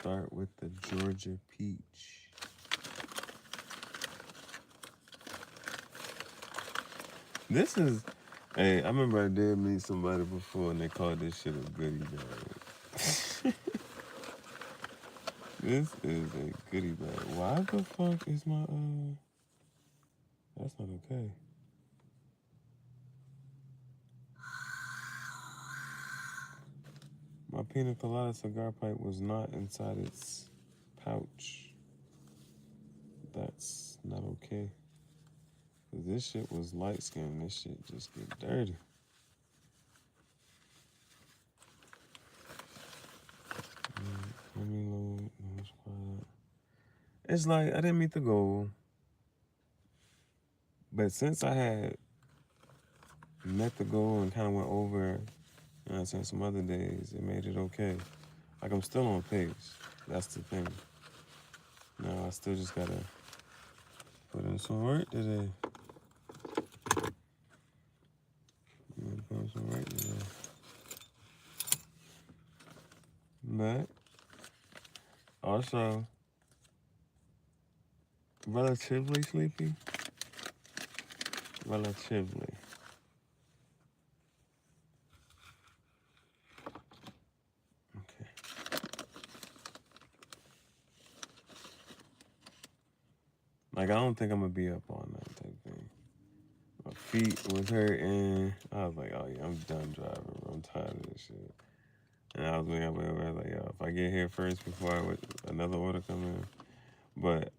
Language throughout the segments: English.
start with the Georgia peach. This is, hey, I remember I did meet somebody before and they called this shit a goodie bag. This is a goodie bag. Why the fuck is my, that's not okay. My pina colada cigar pipe was not inside its pouch. That's not okay. Cause this shit was light skinned. This shit just get dirty. Let me load. It's like I didn't meet the goal, but since I had met the goal and kind of went over, you know, since some other days, it made it okay. Like I'm still on pace. That's the thing. Now I still just gotta put in some work today. Put in some work today. But also relatively sleepy. Relatively. Okay. Like I don't think I'm gonna be up all night type thing. My feet was hurting. I was like, oh yeah, I'm done driving. I'm tired of this shit. And I was making my way over. I was like, yo, if I get here first before another order come in. But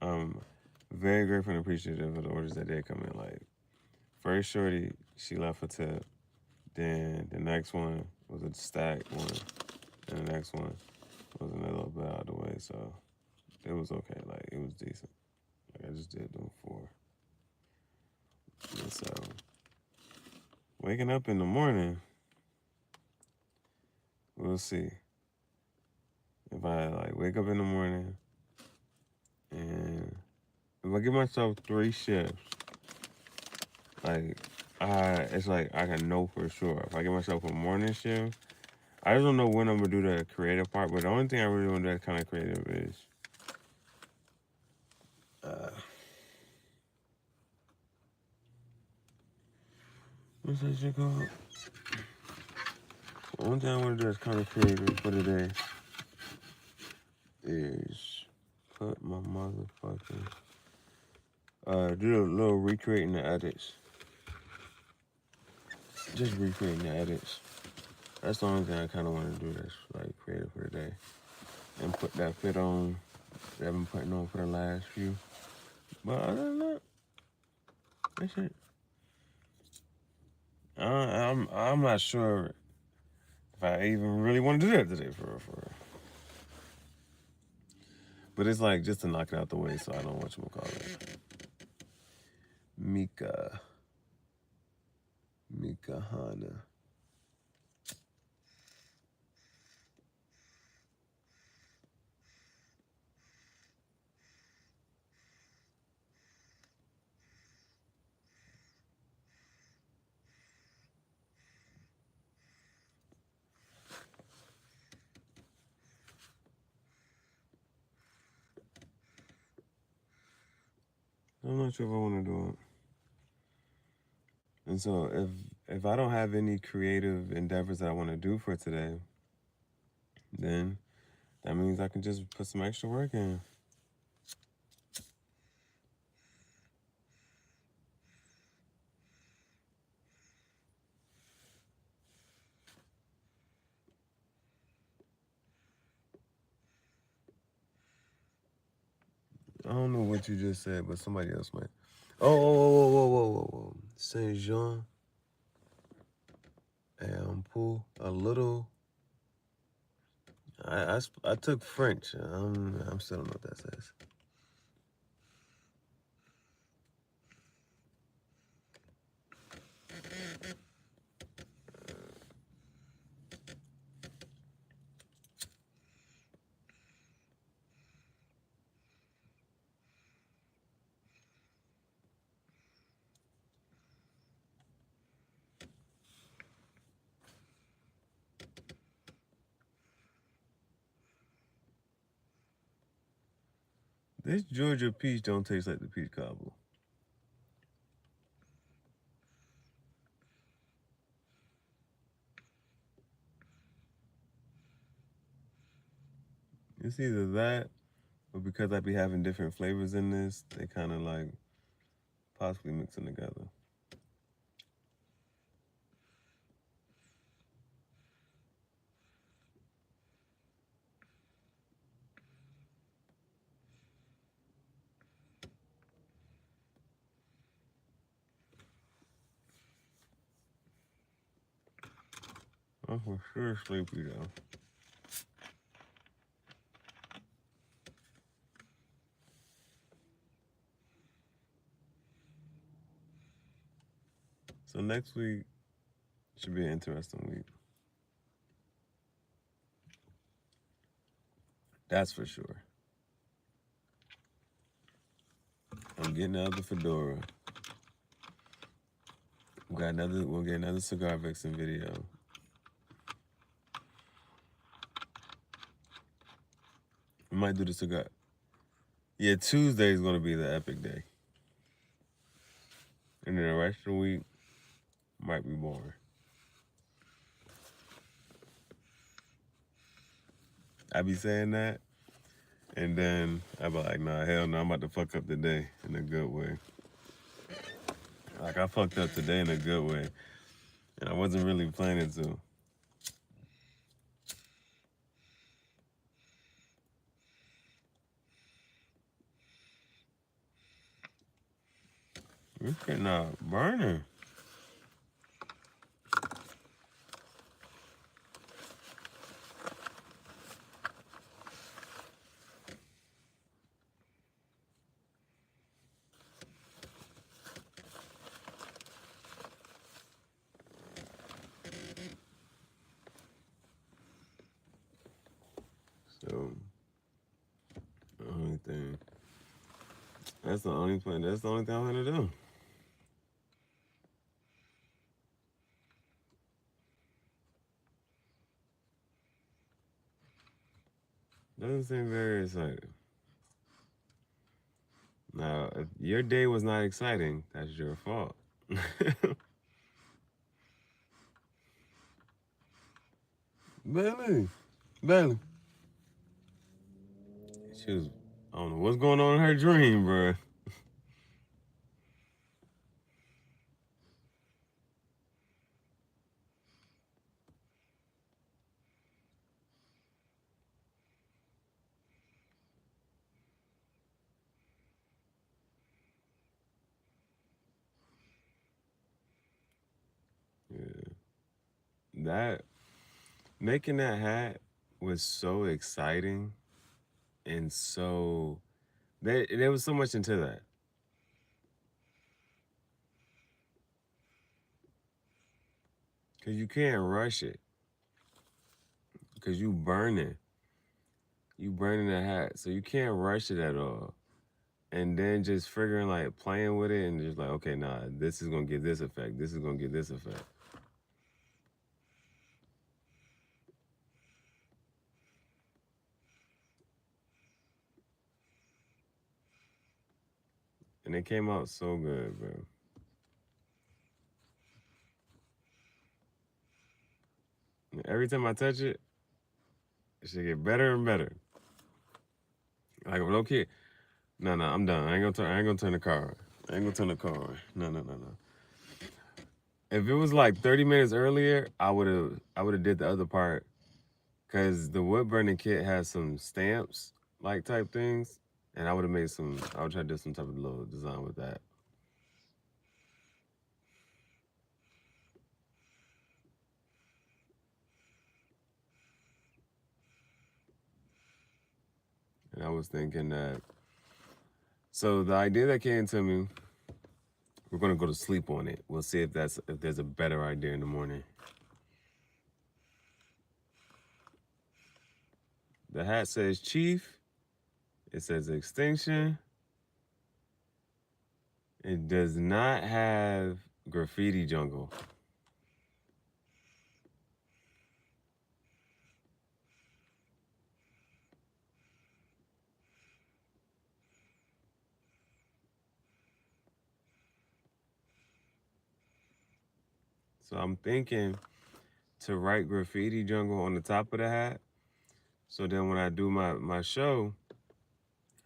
very grateful and appreciative of the orders that did come in. Like first shorty, she left a tip. Then the next one was a stacked one. And the next one was another little bit out of the way. So it was okay. Like it was decent. Like I just did them 4. And so waking up in the morning, we'll see. If I like wake up in the morning and if I give myself 3 shifts, like it's like I can know for sure. If I give myself a morning shift, I just don't know when I'm gonna do the creative part. But the only thing I really want to do that's kind of creative is what's that shit called? The only thing I want to do that's kind of creative for today is put my motherfucking do a little recreating the edits. Just recreating the edits. That's the only thing I kind of want to do that's like creative for today. And put that fit on that I've been putting on for the last few. But other than that, that's it. I'm not sure if I even really want to do that today for real. But it's like just to knock it out the way so I don't whatchamacallit. Mika Hana. I'm not sure if I want to do it. And so if I don't have any creative endeavors that I want to do for today, then that means I can just put some extra work in. I don't know what you just said, but somebody else might. Whoa. Saint Jean and Pool. A little. I took French. I'm still don't know what that says. This Georgia peach don't taste like the peach cobbler. It's either that, or because I be having different flavors in this, they kind of like possibly mixing together. I'm for sure sleepy though. So next week should be an interesting week. That's for sure. I'm getting out the fedora. We'll get another cigar vixen video. We might do the cigar. Yeah, Tuesday is gonna be the epic day. And then the rest of the week might be boring. I be saying that, and then I be like, nah, hell no, I'm about to fuck up today in a good way. Like I fucked up today in a good way, and I wasn't really planning to. This shit not burning. So the only thing. That's the only plan. That's the only thing I'm gonna do. Doesn't seem very exciting. Now, if your day was not exciting, that's your fault. Bailey, Bailey. She was, I don't know what's going on in her dream, bro. Yeah. That, making that hat was so exciting and so, there was so much into that. Because you can't rush it. Because you burning. You burning that hat. So you can't rush it at all. And then just figuring like playing with it and just like, okay, nah, this is gonna give this effect. This is gonna give this effect. And it came out so good, bro. And every time I touch it, it should get better and better. Like no kid. No, no, I'm done. I ain't gonna turn the car on. I ain't gonna turn the car on. No, no, no, no. If it was like 30 minutes earlier, I would have did the other part. Cause the wood burning kit has some stamps like type things. And I would have made some, I would try to do some type of little design with that. And I was thinking that, so the idea that came to me, we're gonna go to sleep on it. We'll see if there's a better idea in the morning. The hat says Chief. It says Extinction. It does not have Graffiti Jungle. So I'm thinking to write graffiti jungle on the top of the hat. So then when I do my show,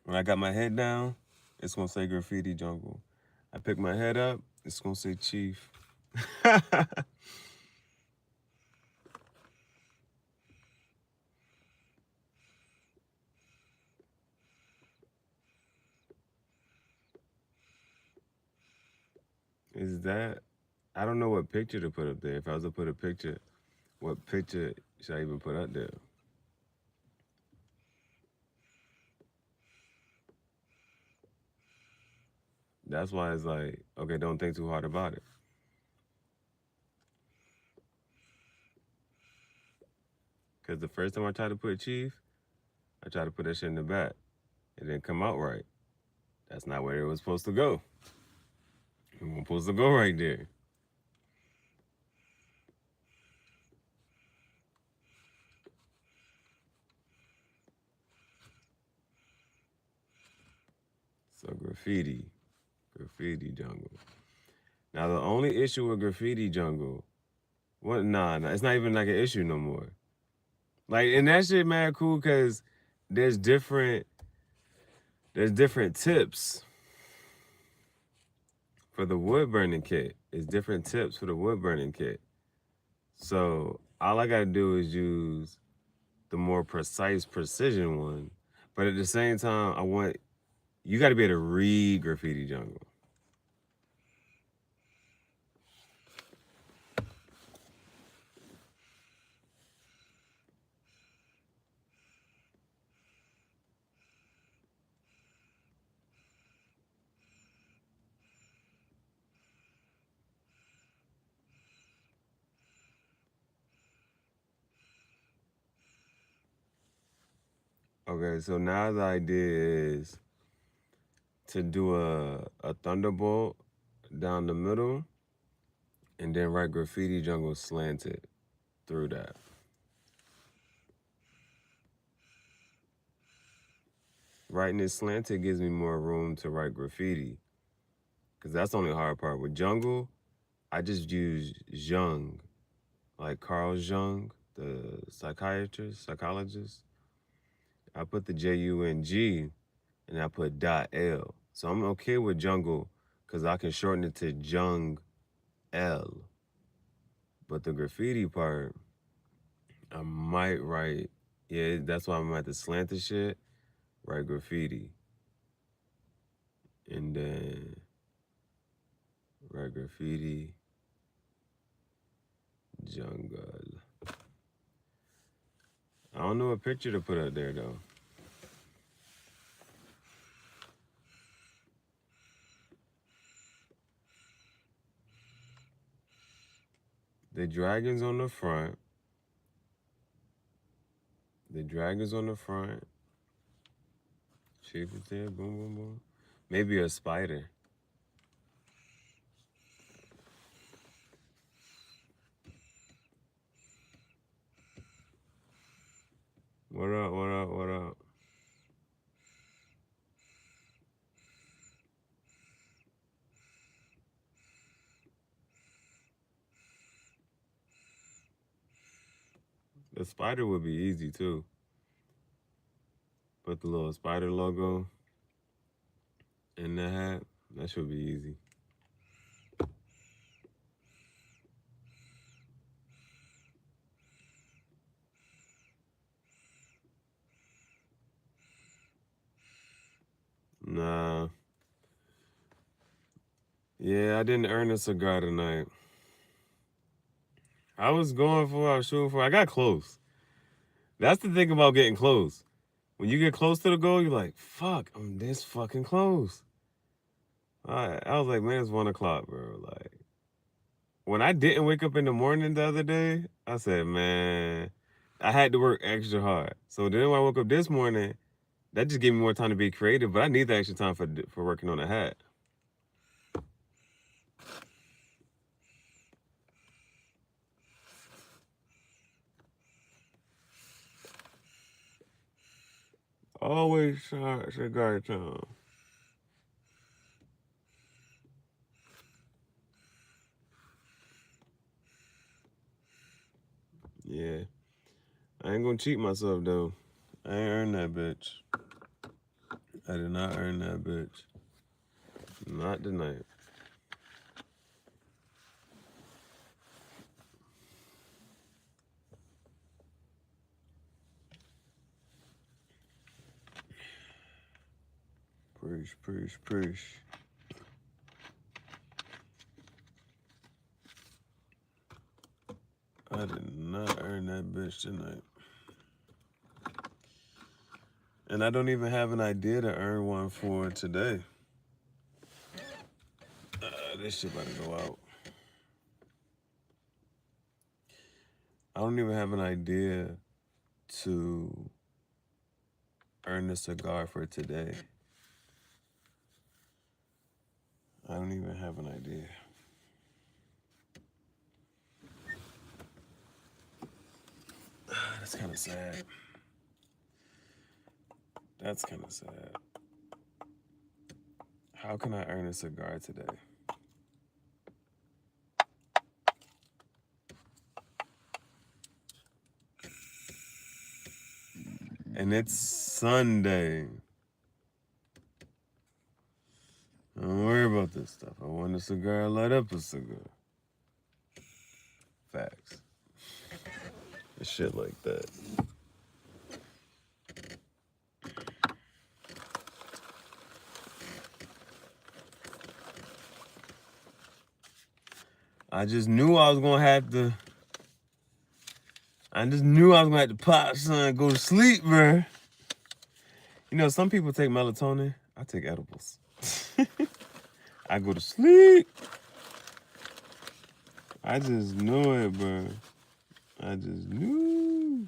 when I got my head down, it's gonna say graffiti jungle. I pick my head up, it's gonna say chief. Is that? I don't know what picture to put up there. If I was to put a picture, what picture should I even put up there? That's why it's like, okay, don't think too hard about it. Because the first time I tried to put chief, I tried to put that shit in the back. It didn't come out right. That's not where it was supposed to go. It was supposed to go right there. So graffiti jungle. Now the only issue with graffiti jungle, what? Nah, it's not even like an issue no more. Like, and that shit mad cool because there's different there's different tips for the wood burning kit. It's different tips for the wood burning kit. So all I gotta do is use the more precise precision one. But at the same time, you gotta be able to read graffiti jungle. Okay, so now the idea is to do a thunderbolt down the middle and then write graffiti jungle slanted through that. Writing it slanted gives me more room to write graffiti. Because that's the only hard part. With jungle, I just use Jung, like Carl Jung, the psychologist. I put the Jung and I put .l. So I'm okay with jungle because I can shorten it to Jung L. But the graffiti part, I might write, yeah, that's why I'm at the slanted shit, write graffiti. And then write graffiti jungle. I don't know what picture to put up there though. The dragon's on the front. The dragon's on the front. Chief is there. Boom, boom, boom. Maybe a spider. What up? What up? What up? The spider would be easy too. Put the little spider logo in the hat. That should be easy. Nah. Yeah, I didn't earn a cigar tonight. I was shooting for. I got close. That's the thing about getting close. When you get close to the goal, you're like, fuck, I'm this fucking close. I was like, man, it's 1 o'clock, bro. Like, when I didn't wake up in the morning the other day, I said, man, I had to work extra hard. So then when I woke up this morning, that just gave me more time to be creative, but I need the extra time for working on the hat. Always cigar time. Yeah. I ain't gonna cheat myself though. I ain't earned that bitch. I did not earn that bitch. Not tonight. Preach. I did not earn that bitch tonight. And I don't even have an idea to earn one for today. This shit about to go out. I don't even have an idea to earn a cigar for today. I don't even have an idea. That's kind of sad. That's kind of sad. How can I earn a cigar today? And it's Sunday. Don't worry about this stuff. I want a cigar, light up a cigar. Facts. Shit like that. I just knew I was gonna have to. I just knew I was gonna have to pop, son, go to sleep, bro. You know, some people take melatonin. I take edibles. I go to sleep. I just knew it, bro. I just knew.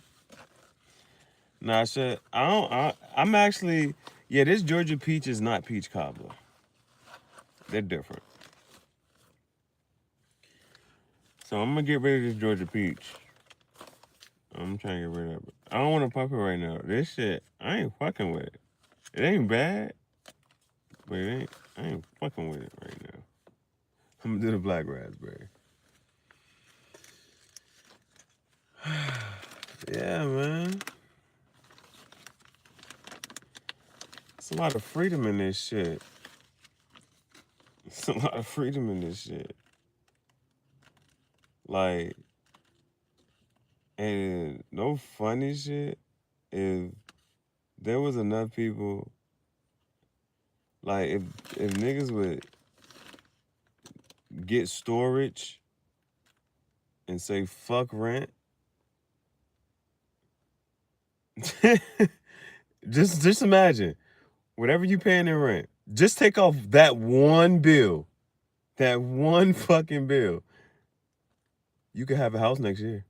Nah, shit. I'm actually. Yeah, this Georgia peach is not peach cobbler. They're different. So I'm gonna get rid of this Georgia peach. I'm trying to get rid of it. I don't want to pop it right now. This shit, I ain't fucking with it. It ain't bad, but I ain't fucking with it right now. I'm gonna do the black raspberry. Yeah, man. It's a lot of freedom in this shit. It's a lot of freedom in this shit. Like, and no funny shit, if there was enough people, like if niggas would get storage and say fuck rent, just imagine, whatever you paying in rent, just take off that one bill, that one fucking bill. You could have a house next year.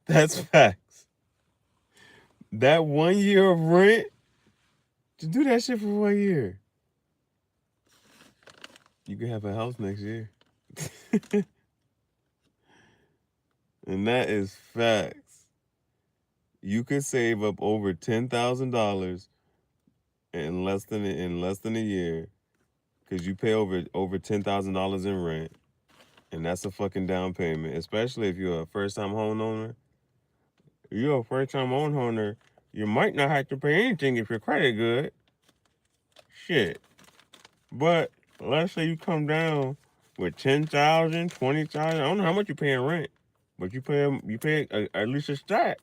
That's facts. That 1 year of rent, just do that shit for 1 year. You could have a house next year. And that is facts. You could save up over $10,000 in less than a year, because you pay over $10,000 in rent, and that's a fucking down payment. Especially if you're a first time homeowner. If you're a first time homeowner, you might not have to pay anything if your credit good. Shit. But let's say you come down with 10,000, 20,000. I don't know how much you pay in rent, but you pay at least a start.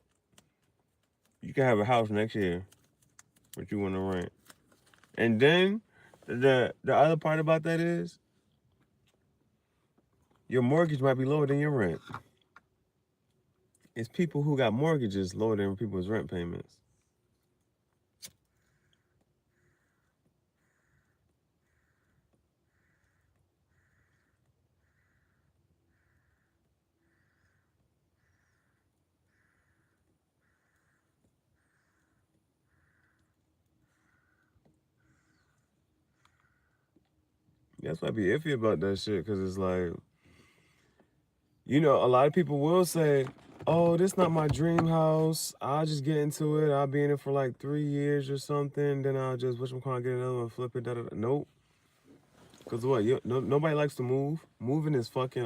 You can have a house next year, but you want to rent. And then the other part about that is your mortgage might be lower than your rent. It's people who got mortgages lower than people's rent payments. That's why I be iffy about that shit, because it's like, you know, a lot of people will say, oh, this not my dream house. I'll just get into it. I'll be in it for like 3 years or something. Then I'll just, whatchamacallit, get another one, flip it, da-da-da. Nope. Cause what? Nobody likes to move. Moving is fucking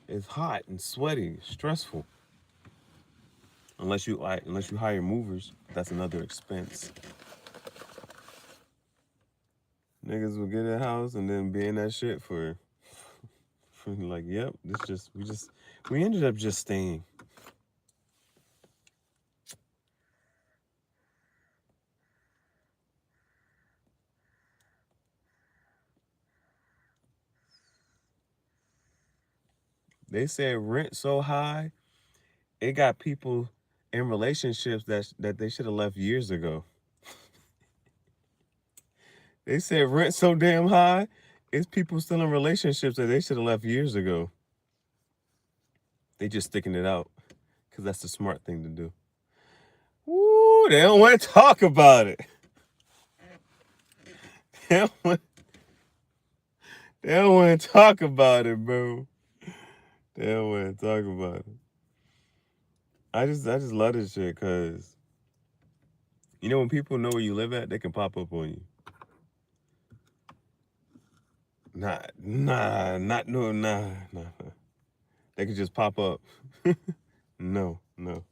is hot and sweaty, stressful. Unless you hire movers, that's another expense. Niggas will get a house and then be in that shit for like, yep, we ended up just staying. They said rent so high, it got people in relationships that they should have left years ago. They said rent so damn high, it's people still in relationships that they should have left years ago. They just sticking it out because that's the smart thing to do. Woo, they don't want to talk about it. They don't want, they don't want to talk about it, bro. They don't want to talk about it. I just love this shit because when people know where you live at, they can pop up on you. Not no, nah. They could just pop up. No, no.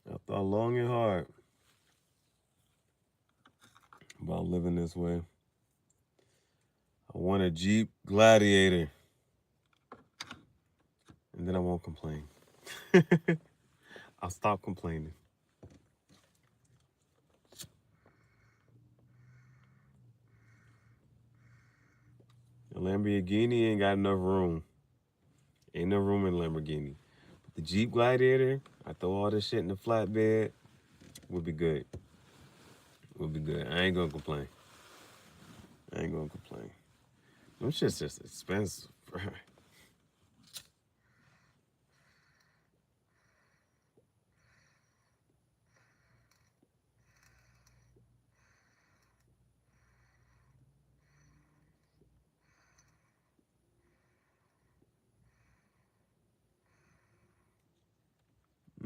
I thought long and hard about living this way. I want a Jeep Gladiator, and then I won't complain. I'll stop complaining. A Lamborghini ain't got enough room. Ain't no room in Lamborghini. But the Jeep Gladiator, I throw all this shit in the flatbed, would be good. Would be good. I ain't gonna complain. I ain't gonna complain. Them shit's just expensive.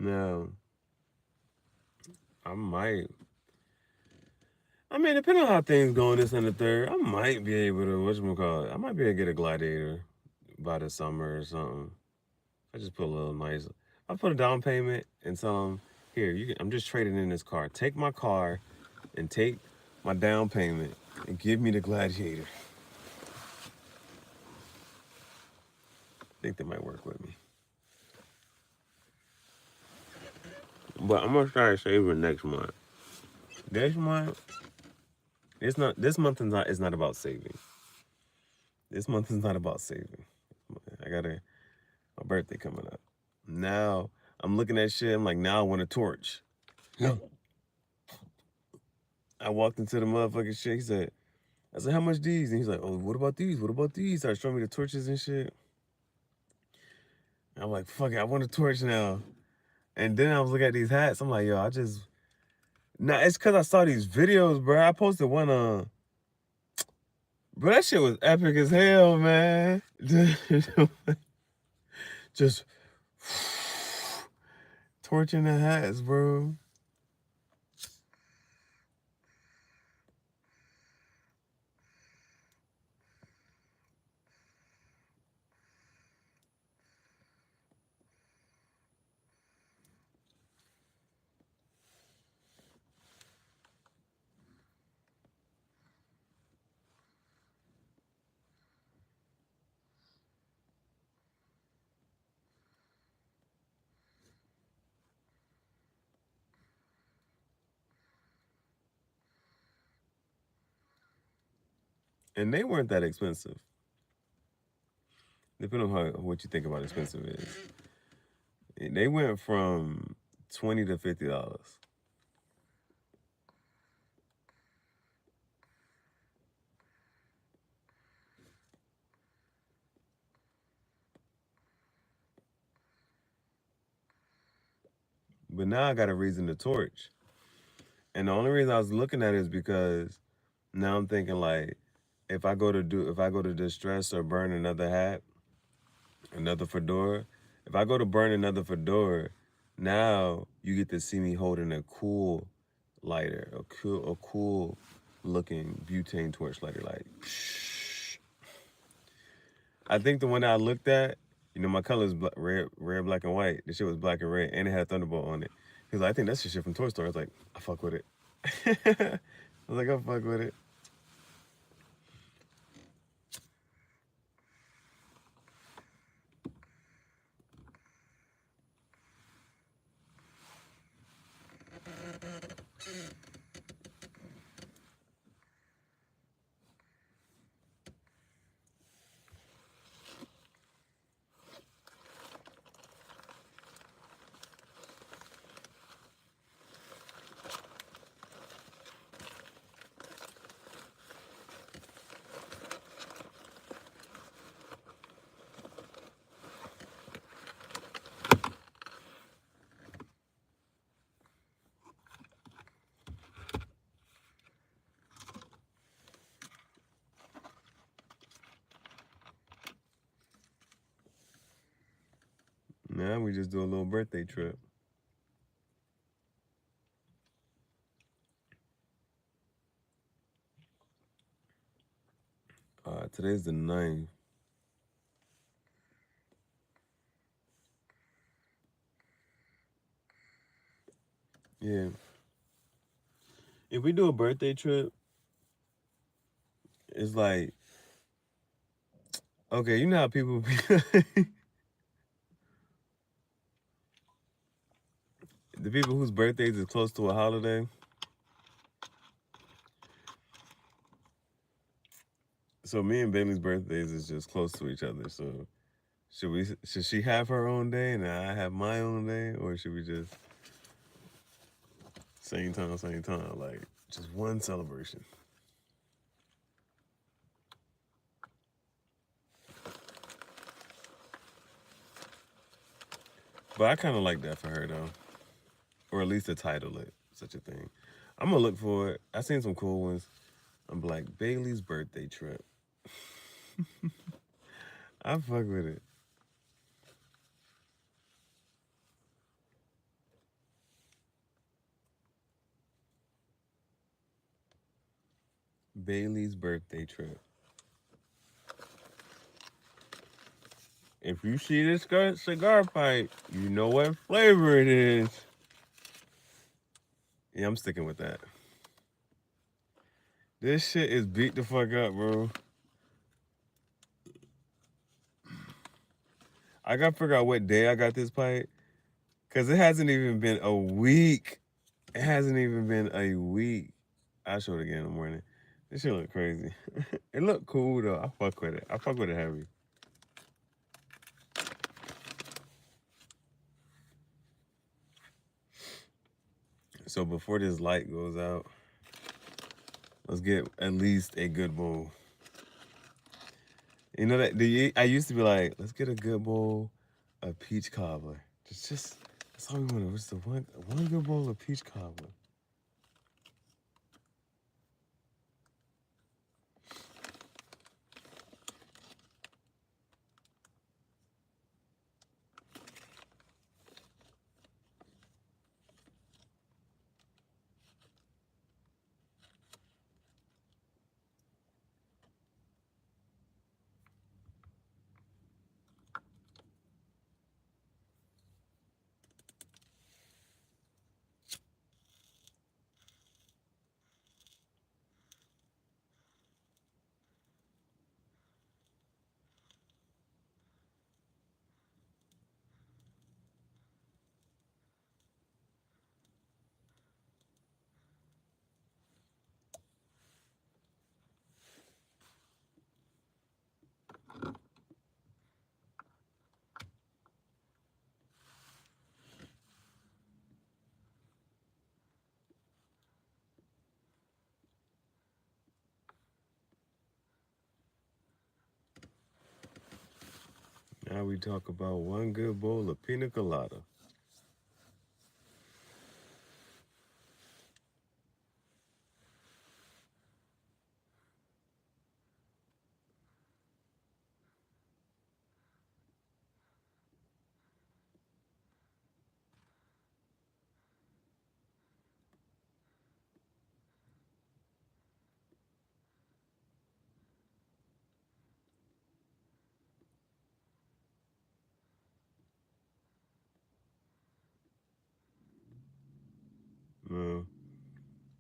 Now, I might. I mean, depending on how things go in this and the third, I might be able to, whatchamacallit, I might be able to get a Gladiator by the summer or something. I just put a little nice, I put a down payment and tell them, here, I'm just trading in this car. Take my car and take my down payment and give me the Gladiator. I think they might work with me. But I'm gonna start saving next month. Next month, it's not. This month is not about saving. This month is not about saving. I got my birthday coming up. Now I'm looking at shit. I'm like, now I want a torch. No. I walked into the motherfucking shit. I said, how much these? And he's like, oh, what about these? What about these? Started showing me the torches and shit. And I'm like, fuck it, I want a torch now. And then I was looking at these hats. I'm like, yo, nah, it's because I saw these videos, bro. I posted one on. Bro, that shit was epic as hell, man. Just torching the hats, bro. And they weren't that expensive. Depending on what you think about expensive is. They went from $20 to $50. But now I got a reason to torch. And the only reason I was looking at it is because now I'm thinking like if I go to distress or burn another hat, another fedora, if I go to burn another fedora, now you get to see me holding a cool lighter, a cool looking butane torch lighter, like. I think the one that I looked at, you know, my color is red, black, and white. The shit was black and red, and it had a Thunderbolt on it. He was like, I think that's the shit from Toy Story. I was like, I fuck with it. I was like, I fuck with it. Now we just do a little birthday trip. Today's the 9th. Yeah. If we do a birthday trip, it's like, okay, you know how people be the people whose birthdays is close to a holiday. So me and Bailey's birthdays is just close to each other. So should she have her own day and I have my own day, or should we just same time, like just one celebration? But I kind of like that for her though, or at least to title it such a thing. I'm gonna look for it. I seen some cool ones. I'm like Bailey's birthday trip. I fuck with it. Bailey's birthday trip. If you see this cigar pipe, you know what flavor it is. Yeah, I'm sticking with that. This shit is beat the fuck up, bro. I gotta figure out what day I got this pipe. Cause it hasn't even been a week. It hasn't even been a week. I'll show it again in the morning. This shit look crazy. It look cool though. I fuck with it. I fuck with it heavy. So before this light goes out, let's get at least a good bowl. You know that I used to be like, let's get a good bowl of peach cobbler. Just that's all we wanted. Was the one good bowl of peach cobbler. Now we talk about one good bowl of pina colada.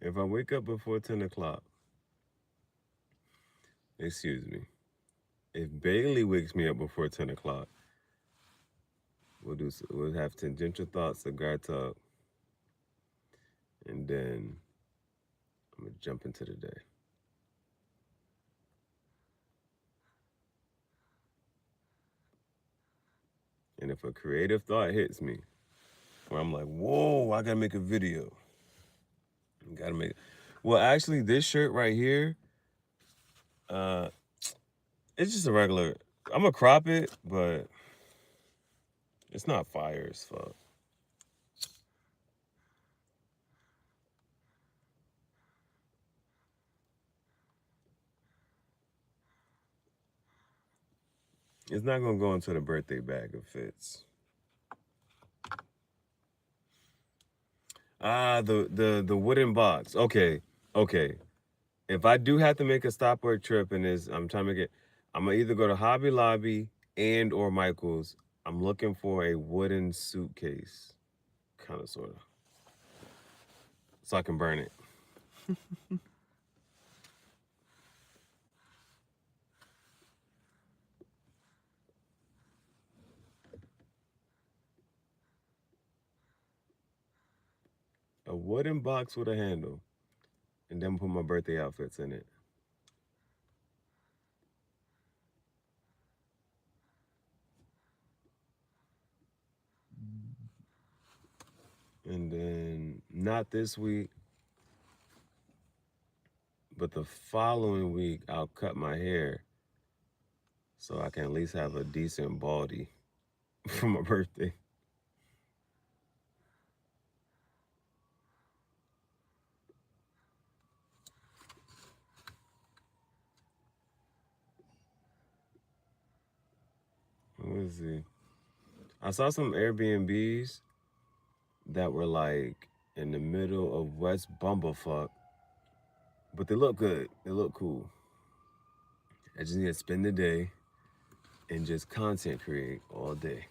If I wake up before 10 o'clock, excuse me, if Bailey wakes me up before 10 o'clock, we'll have tangential thoughts, cigar talk, and then I'm gonna jump into the day. And if a creative thought hits me, where I'm like, whoa, I gotta make a video. Gotta make. Well, actually, this shirt right here, uh, it's just a regular. I'm gonna crop it, but it's not fire as fuck. It's not gonna go into the birthday bag of fits. Ah, the wooden box. Okay, okay. If I do have to make a stop work trip and I'm trying to get, I'm gonna either go to Hobby Lobby and or Michael's. I'm looking for a wooden suitcase, kind of sort of, so I can burn it. A wooden box with a handle, and then put my birthday outfits in it. And then not this week, but the following week I'll cut my hair so I can at least have a decent baldy for my birthday. Let's see. I saw some Airbnbs that were like in the middle of West Bumblefuck, but they look good. They look cool. I just need to spend the day and just content create all day.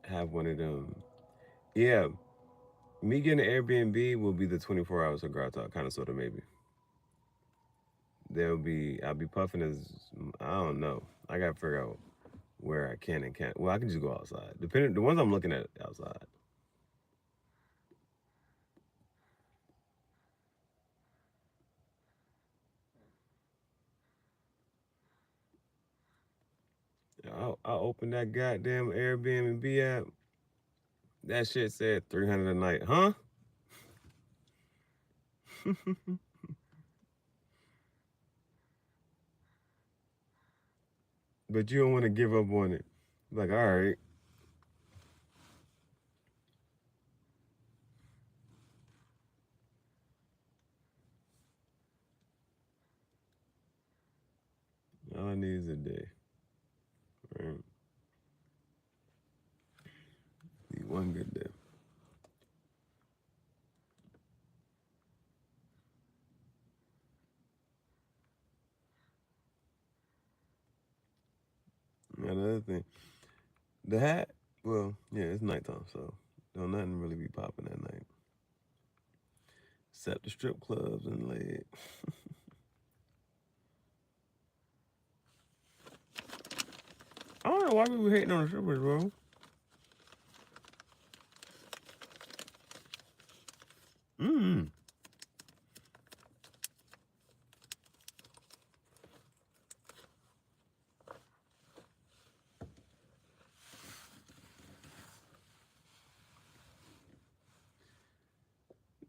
Have one of them. Yeah, me getting an Airbnb will be the 24 hours of Grot Talk, kind of, sort of, maybe. I'll be puffing as, I don't know. I gotta figure out where I can and can't. Well, I can just go outside. Depending, the ones I'm looking at outside. I'll open that goddamn Airbnb app. That shit said 300 a night, huh? But you don't want to give up on it. Like, all right, all I need is a day. Right? Need one good day. Now, the other thing, the hat, well, yeah, it's nighttime, so don't nothing really be popping at night. Except the strip clubs and leg. I don't know why people hating on the strippers, bro. Mm.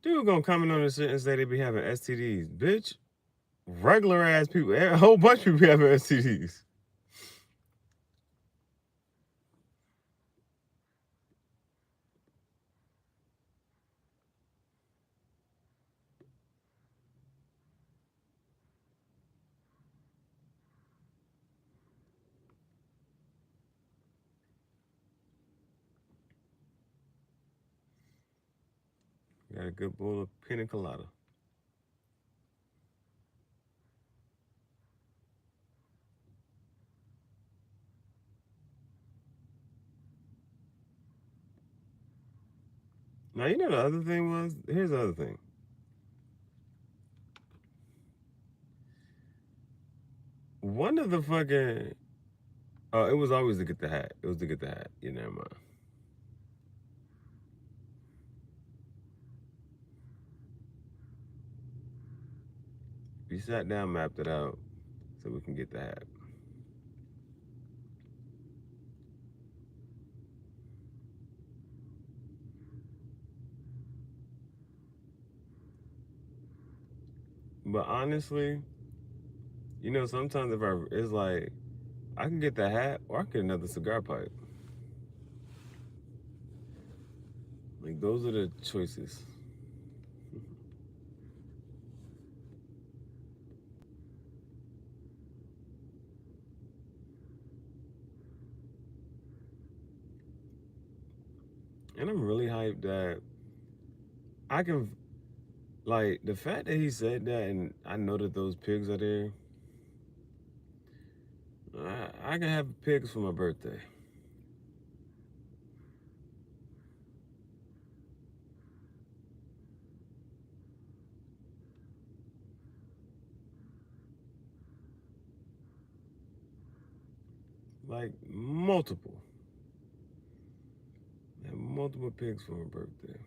Dude gonna comment on this shit and say they be having STDs. Bitch, regular ass people, a whole bunch of people having STDs. Got a good bowl of pina colada. Now, you know the other thing was? Here's the other thing. One of the fucking... Oh, it was always to get the hat. It was to get the hat. Yeah, never mind. We sat down, mapped it out, so we can get the hat. But honestly, you know, sometimes it's like, I can get the hat or I can get another cigar pipe. Like, those are the choices. And I'm really hyped that I can, like, the fact that he said that and I know that those pigs are there, I can have pigs for my birthday. Like, multiple. I have multiple pigs for my birthday.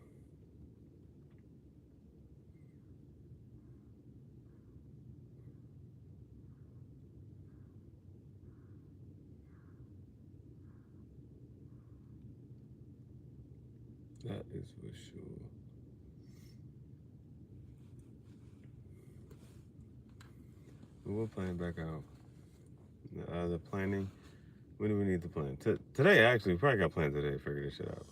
That is for sure. We'll plan it back out. The planning. When do we need to plan? Today, actually, we probably got planned today to figure this shit out.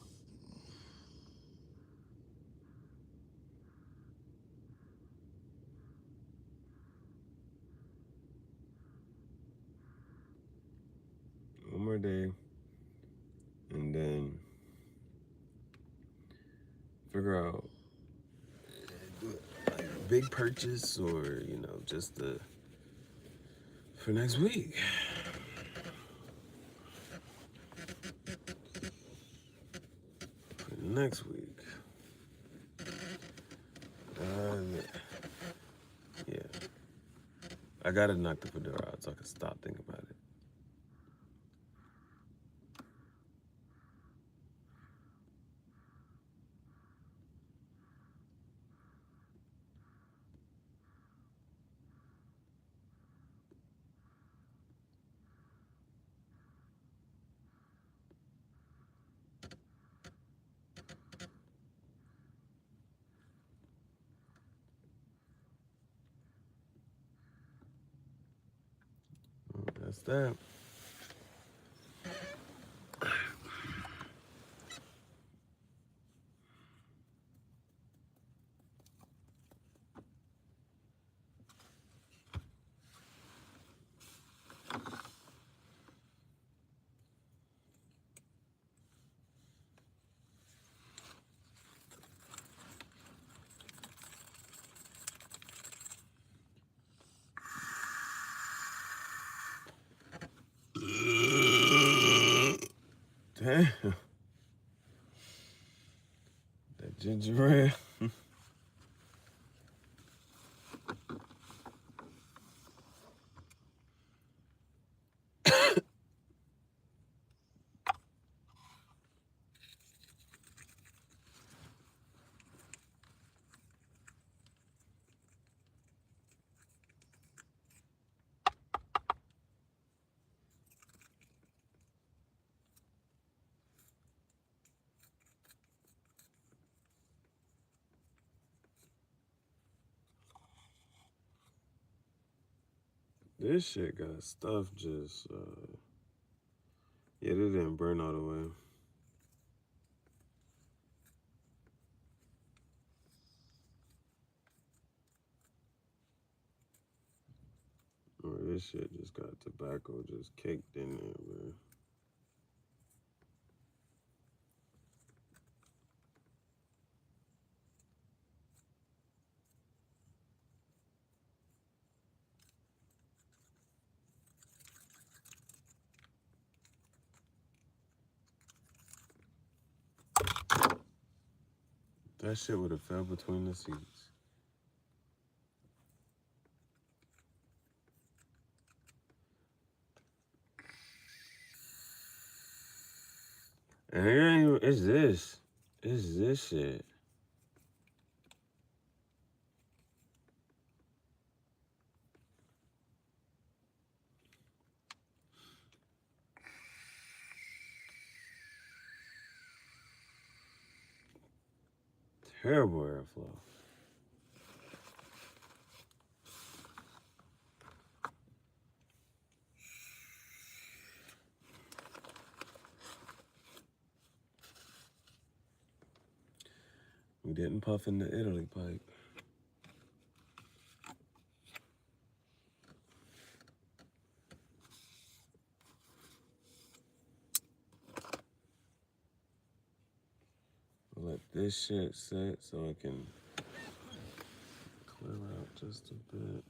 One more day, and then figure out like a big purchase or, you know, just for next week. For next week. Yeah. I gotta knock the fedora out so I can stop thinking about it. That's that. Damn. That ginger ale. This shit got stuff just, yeah, it didn't burn all the way. Or this shit just got tobacco just caked in there, man. That shit would have fell between the seats. And it ain't even, it's this. It's this shit. Terrible airflow. We didn't puff in the Italy pipe. Let this shit sit so it can clear out just a bit.